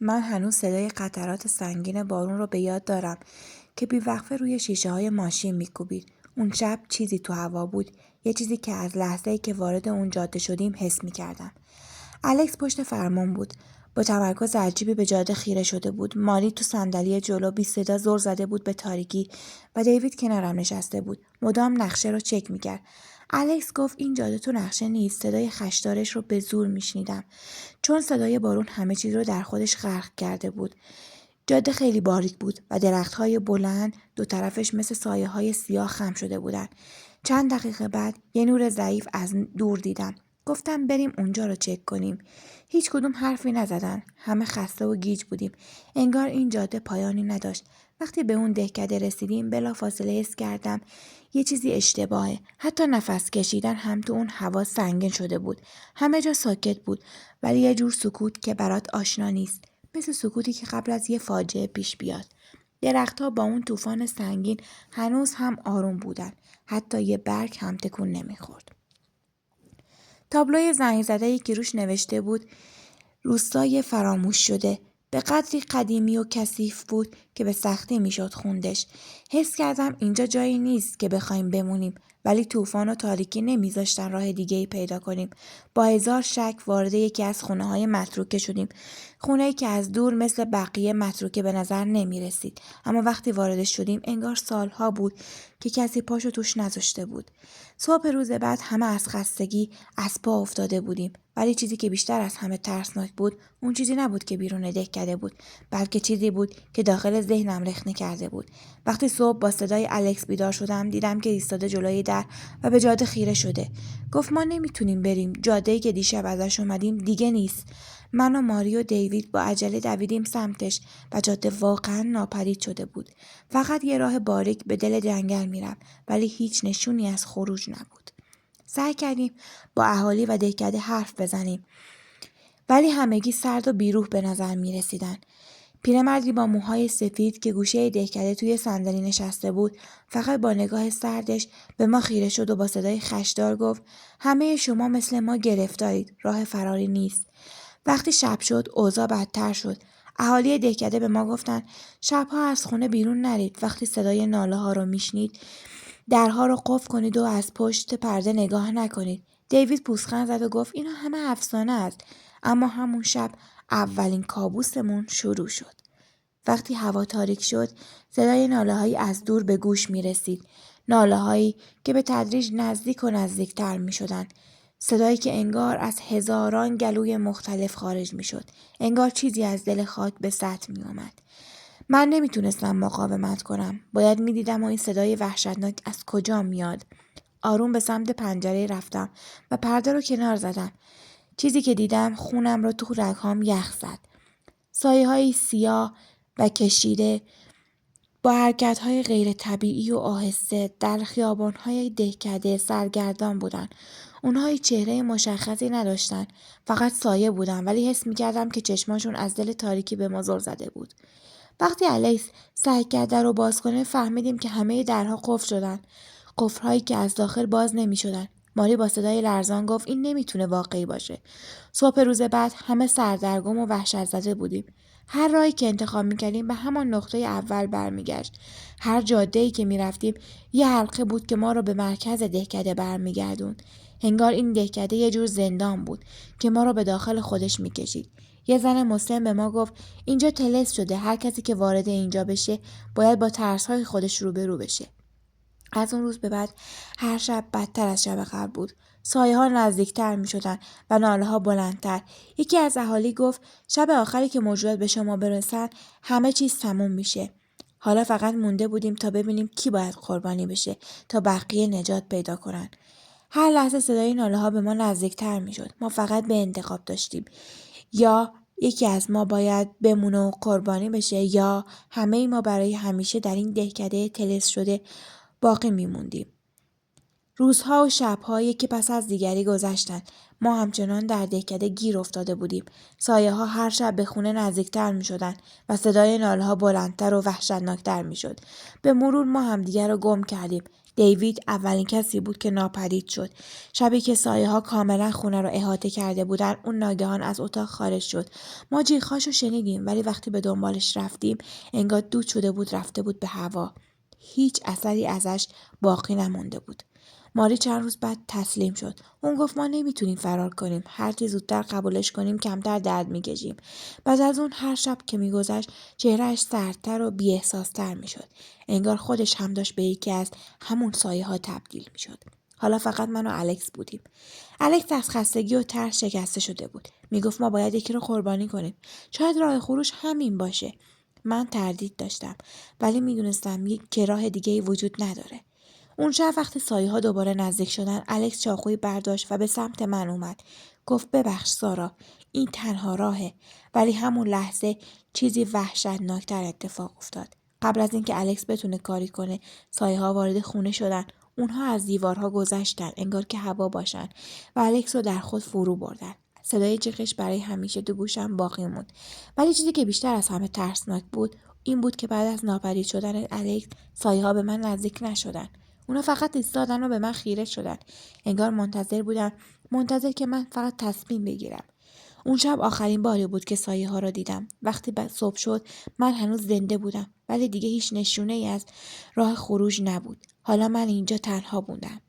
من هنوز صدای قطرات سنگین بارون رو به یاد دارم که بیوقفه روی شیشه های ماشین میکوبید. اون شب چیزی تو هوا بود، یه چیزی که از لحظه‌ای که وارد اون جاده شدیم حس میکردم. الکس پشت فرمان بود. با تمرکز عجیبی به جاده خیره شده بود. ماری تو صندلی جلو بی صدا زل زده بود به تاریکی و دیوید کنارم نشسته بود. مدام نقشه رو چک میکرد. الکس گفت این جاده تو نقشه نیست. صدای خشدارش رو به زور میشنیدم. چون صدای بارون همه چیز رو در خودش غرق کرده بود. جاده خیلی باریک بود و درخت‌های بلند دو طرفش مثل سایه‌های سیاه خم شده بودن. چند دقیقه بعد یه نور ضعیف از دور دیدم. گفتم بریم اونجا رو چک کنیم. هیچ کدوم حرفی نزدن. همه خسته و گیج بودیم. انگار این جاده پایانی نداشت. وقتی به اون دهکده رسیدیم بلافاصله حس کردم یه چیزی اشتباهه. حتی نفس کشیدن هم تو اون هوا سنگین شده بود. همه جا ساکت بود ولی یه جور سکوت که برات آشنا نیست. مثل سکوتی که قبل از یه فاجعه پیش بیاد. درختها با اون طوفان سنگین هنوز هم آروم بودن. حتی یه برگ هم تکون نمیخورد. تابلوی زنگ زده‌ای که روش نوشته بود روستای فراموش شده به قدری قدیمی و کثیف بود که به سختی میشد خوندش. حس کردم اینجا جایی نیست که بخوایم بمونیم، ولی طوفان و تاریکی نمیذاشتن راه دیگه‌ای پیدا کنیم. با هزار شک وارد یکی از خونه‌های متروکه شدیم. خونه‌ای که از دور مثل بقیه متروکه به نظر نمی‌رسید، اما وقتی واردش شدیم انگار سالها بود که کسی پاشو توش نذاشته بود. صبح روز بعد همه از خستگی از پا افتاده بودیم، ولی چیزی که بیشتر از همه ترسناک بود اون چیزی نبود که بیرون دهکده بود، بلکه چیزی بود که داخل ذهنم رخنه کرده بود. وقتی صبح با صدای الکس بیدار شدم دیدم که ایستاده جلوی در و به جاده خیره شده. گفت ما نمیتونیم بریم، جاده‌ای که دیشب ازش اومدیم دیگه نیست. من و ماری و دیوید با عجله دویدیم سمتش و جاده واقعا ناپدید شده بود. فقط یه راه باریک به دل جنگل میرفت، ولی هیچ نشونی از خروج نبود. سعی کردیم با اهالی و دهکده حرف بزنیم، ولی همگی سرد و بیروح به نظر می رسیدن. پیرمردی با موهای سفید که گوشه دهکده توی صندلی نشسته بود فقط با نگاه سردش به ما خیره شد و با صدای خشدار گفت همه شما مثل ما گرفتارید، راه فراری نیست. وقتی شب شد اوضاع بدتر شد. اهالی دهکده به ما گفتن شبها از خونه بیرون نرید. وقتی صدای ناله ها رو میشنید درها رو قفل کنید و از پشت پرده نگاه نکنید. دیوید پوزخند زد و گفت اینا همه افسانه است. اما همون شب اولین کابوسمون شروع شد. وقتی هوا تاریک شد صدای ناله‌هایی از دور به گوش می رسید. ناله‌هایی که به تدریج نزدیک و نزدیکتر می شدن. صدایی که انگار از هزاران گلوی مختلف خارج می شد. انگار چیزی از دل خاک به سطح می آمد. من نمیتونستم مقاومت کنم. باید میدیدم و این صدای وحشتناک از کجا میاد. آروم به سمت پنجره رفتم و پرده رو کنار زدم. چیزی که دیدم خونم رو تو رگهام یخ زد. سایه‌های سیاه و کشیده با حرکت‌های غیر طبیعی و آهسته در خیابان‌های دهکده سرگردان بودن. اونها هیچ چهره مشخصی نداشتن، فقط سایه بودن، ولی حس می‌کردم که چشماشون از دل تاریکی به ما زل زده بود. وقتی الکس سعی کرد در رو باز کنه فهمیدیم که همه درها قفل شدن. قفل‌هایی که از داخل باز نمی‌شدن. ماری با صدای لرزان گفت این نمیتونه واقعی باشه. صبح روز بعد همه سردرگم و وحشت زده بودیم. هر راهی که انتخاب میکردیم به همان نقطه اول برمیگشت. هر جاده‌ای که میرفتیم یه حلقه بود که ما رو به مرکز دهکده برمیگردوند. انگار این دهکده یه جور زندان بود که ما رو به داخل خودش میکشید. یه زن مسن به ما گفت اینجا طلسم شده، هر کسی که وارد اینجا بشه باید با ترس‌های خودش روبرو بشه. از اون روز به بعد هر شب بدتر از شب قبل بود. سایه ها نزدیکتر می شدن و ناله ها بلندتر. یکی از اهالی گفت شب آخری که موجودات به شما برسن همه چیز تموم میشه. حالا فقط مونده بودیم تا ببینیم کی باید قربانی بشه تا بقیه نجات پیدا کنن. هر لحظه صدای ناله ها به ما نزدیکتر می شد. ما فقط به انتخاب داشتیم. یا یکی از ما باید بمونه و قربانی بشه یا همه ما برای همیشه در این دهکده طلسم شده باقی میموندیم. روزها و شب‌ها یکی پس از دیگری گذشتند. ما همچنان در دهکده گیر افتاده بودیم. سایه‌ها هر شب به خونه نزدیکتر می‌شدند و صدای ناله‌ها بلندتر و وحشتناکتر می‌شد. به مرور ما همدیگر را گم کردیم. دیوید اولین کسی بود که ناپدید شد. شبی که سایه ها کاملا خونه را احاطه کرده بودن، اون ناگهان از اتاق خارج شد. ما جیغ‌هاش رو شنیدیم، ولی وقتی به دنبالش رفتیم انگار دود شده بود رفته بود به هوا. هیچ اثری ازش باقی نمونده بود. ماری چند روز بعد تسلیم شد. اون گفت ما نمیتونیم فرار کنیم. هرچی زودتر قبولش کنیم کمتر درد میکشیم. بعد از اون هر شب که میگذشت چهرهش سردتر و بی‌احساس‌تر میشد. انگار خودش هم داشت به یکی از همون سایه ها تبدیل میشد. حالا فقط من و الکس بودیم. الکس از خستگی و ترس شکسته شده بود. میگفت ما باید یکی رو قربانی کنیم. شاید راه خروش همین باشه. من تردید داشتم، ولی میدونستم که راه دیگه ای وجود نداره. اون شب وقتی سایه ها دوباره نزدیک شدن، الکس چاقویی برداشت و به سمت من اومد. گفت ببخش سارا، این تنها راهه. ولی همون لحظه چیزی وحشتناکتر اتفاق افتاد. قبل از اینکه الکس بتونه کاری کنه، سایه ها وارد خونه شدن. اونها از دیوارها گذشتن انگار که هوا باشن و الکس رو در خود فرو بردن. صدای جیغش برای همیشه تو گوشم باقی موند. ولی چیزی که بیشتر از همه ترسناک بود این بود که بعد از ناپدید شدن الکس، سایه ها به من نزدیک نشدن. اونا فقط ایستادن و به من خیره شدن. انگار منتظر بودن، منتظر که من فقط تصمیم بگیرم. اون شب آخرین باری بود که سایه ها را دیدم. وقتی صبح شد من هنوز زنده بودم، ولی دیگه هیچ نشونه ای از راه خروج نبود. حالا من اینجا تنها بودم.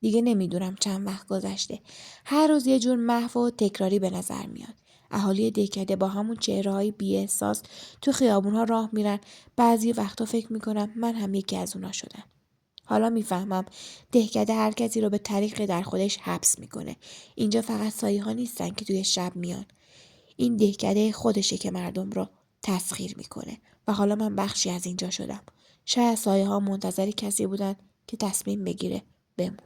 دیگه نمیدونم چند وقت گذشته. هر روز یه جور محو و تکراری به نظر میاد. اهالی دهکده با همون چهره‌های بی‌احساس تو خیابون‌ها راه میرن. بعضی وقتا فکر میکنم من هم یکی از اونا شدم. حالا میفهمم دهکده هر کسی رو به طریقی در خودش حبس میکنه. اینجا فقط سایه ها نیستن که توی شب میان. این دهکده خودشه که مردم رو تسخیر میکنه و حالا من بخشی از اینجا شدم. شاید سایه ها منتظر کسی بودن که تصمیم بگیره بمونه.